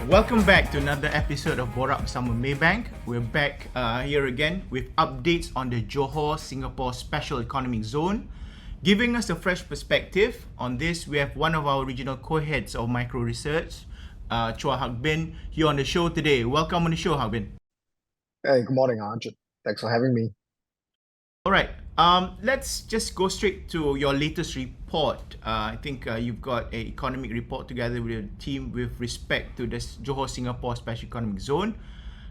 Welcome back to another episode of Borak Bersama Maybank. We're back here again with updates on the Johor-Singapore Special Economic Zone. Giving us a fresh perspective on this, we have one of our regional co-heads of micro research, Chua Hak here on the show today. Welcome on the show, Hak. Hey, good morning, Arjun. Thanks for having me. All right, let's just go straight to your latest report. I think you've got an economic report together with your team with respect to this Johor-Singapore Special Economic Zone.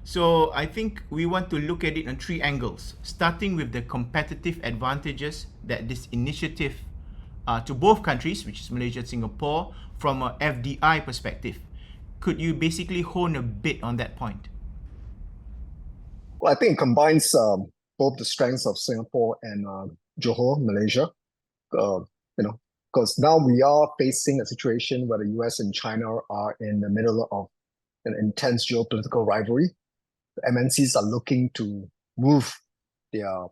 So I think we want to look at it on three angles, starting with the competitive advantages that this initiative to both countries, which is Malaysia and Singapore, from a FDI perspective. Could you basically hone a bit on that point? Well, I think it combines both the strengths of Singapore and Johor, Malaysia. Because now we are facing a situation where the US and China are in the middle of an intense geopolitical rivalry. The MNCs are looking to move their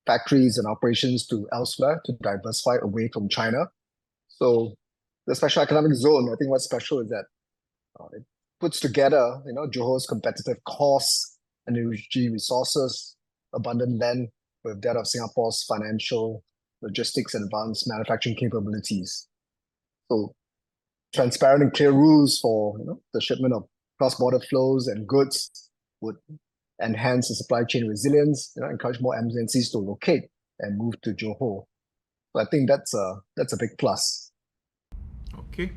factories and operations to elsewhere to diversify away from China. So the Special Economic Zone, I think what's special is that it puts together, Johor's competitive costs, energy resources, abundant land with that of Singapore's financial, logistics, and advanced manufacturing capabilities. So transparent and clear rules for the shipment of cross-border flows and goods would enhance the supply chain resilience, encourage more MNCs to locate and move to Johor. So I think that's a big plus. Okay,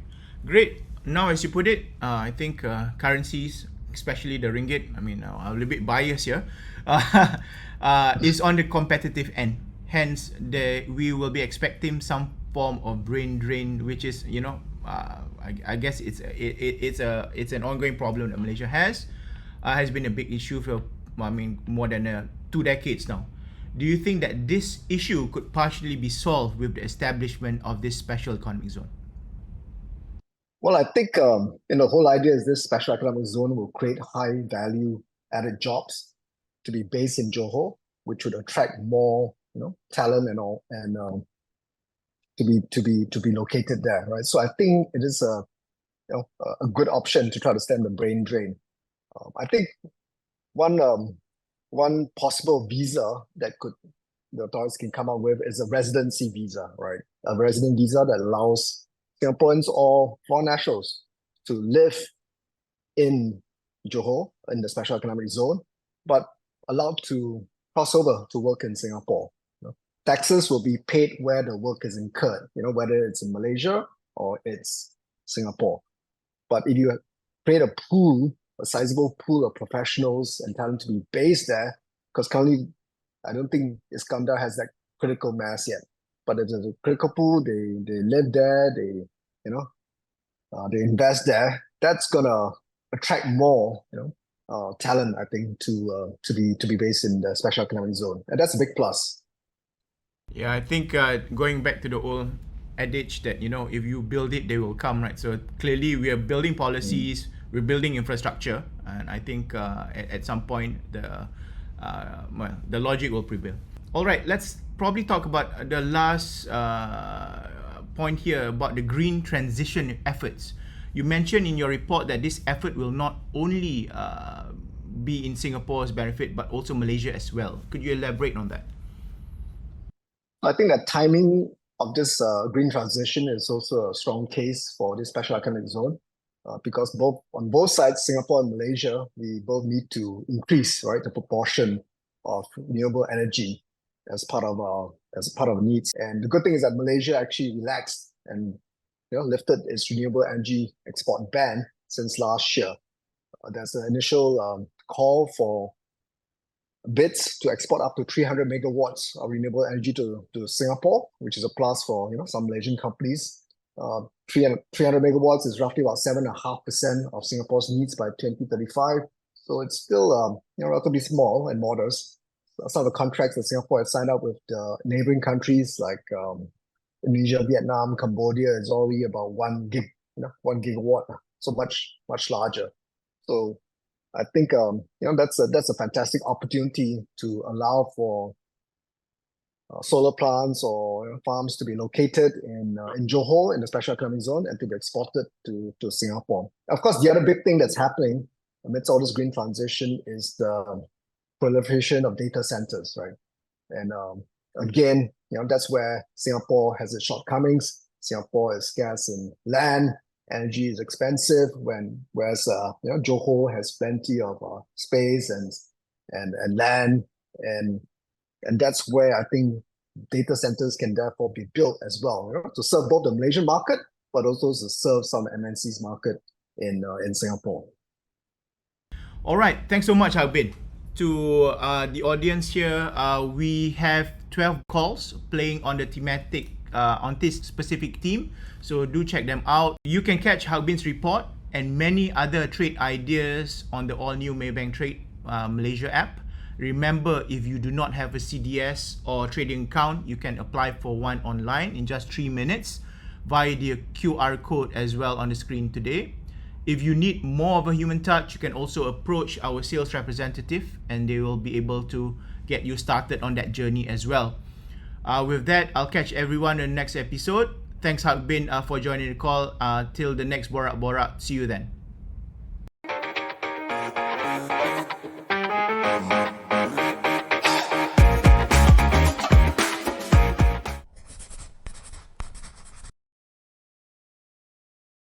great. Now, as you put it, I think currencies, especially the ringgit, I'm a little bit biased here, is on the competitive end. Hence, we will be expecting some form of brain drain, which is, I guess it's an ongoing problem that Malaysia has been a big issue for, more than 2 decades now. Do you think that this issue could partially be solved with the establishment of this special economic zone? Well, I think the whole idea is this special economic zone will create high value added jobs to be based in Johor, which would attract more talent and all, and to be located there, right? So I think it is a good option to try to stem the brain drain. I think one possible visa that the authorities can come up with is a residency visa, right? A resident visa that allows Singaporeans or foreign nationals to live in Johor in the Special Economic Zone, but allowed to cross over to work in Singapore. Taxes will be paid where the work is incurred, whether it's in Malaysia or it's Singapore. But if you create a sizable pool of professionals and talent to be based there, because currently I don't think Iskandar has that critical mass yet. But if there's a critical pool, they live there, they invest there. That's gonna attract more, talent, I think, to be based in the Special Economic Zone, and that's a big plus. Yeah, I think going back to the old adage that if you build it, they will come, right? So clearly, we are building policies, we're building infrastructure, and I think at some point the logic will prevail. All right, let's probably talk about the last point here about the green transition efforts. You mentioned in your report that this effort will not only be in Singapore's benefit, but also Malaysia as well. Could you elaborate on that? I think that timing of this green transition is also a strong case for this Special Economic Zone, because on both sides, Singapore and Malaysia, we both need to increase, right, the proportion of renewable energy as part of our needs. And the good thing is that Malaysia actually relaxed and lifted its renewable energy export ban since last year. There's an initial call for bids to export up to 300 megawatts of renewable energy to Singapore, which is a plus for some Malaysian companies. 300 megawatts is roughly about 7.5% of Singapore's needs by 2035. So it's still relatively small and modest. Some of the contracts that Singapore has signed up with the neighboring countries like Indonesia, Vietnam, Cambodia is already about 1 gigawatt, so much larger. So I think that's a fantastic opportunity to allow for solar plants or farms to be located in Johor in the Special Economic Zone and to be exported to Singapore. Of course, the other big thing that's happening amidst all this green transition is the proliferation of data centers, right? And again, that's where Singapore has its shortcomings. Singapore is scarce in land, energy is expensive, whereas Johor has plenty of space and land, and that's where I think data centers can therefore be built as well, to serve both the Malaysian market, but also to serve some MNC's market in Singapore. All right, thanks so much, Albin. To the audience here, we have 12 calls playing on the thematic, on this specific theme. So do check them out. You can catch Harbin's report and many other trade ideas on the all-new Maybank Trade Malaysia app. Remember, if you do not have a CDS or trading account, you can apply for one online in just 3 minutes via the QR code as well on the screen today. If you need more of a human touch, you can also approach our sales representative and they will be able to get you started on that journey as well. With that, I'll catch everyone in the next episode. Thanks, Harbin, for joining the call. Till the next Borak. See you then.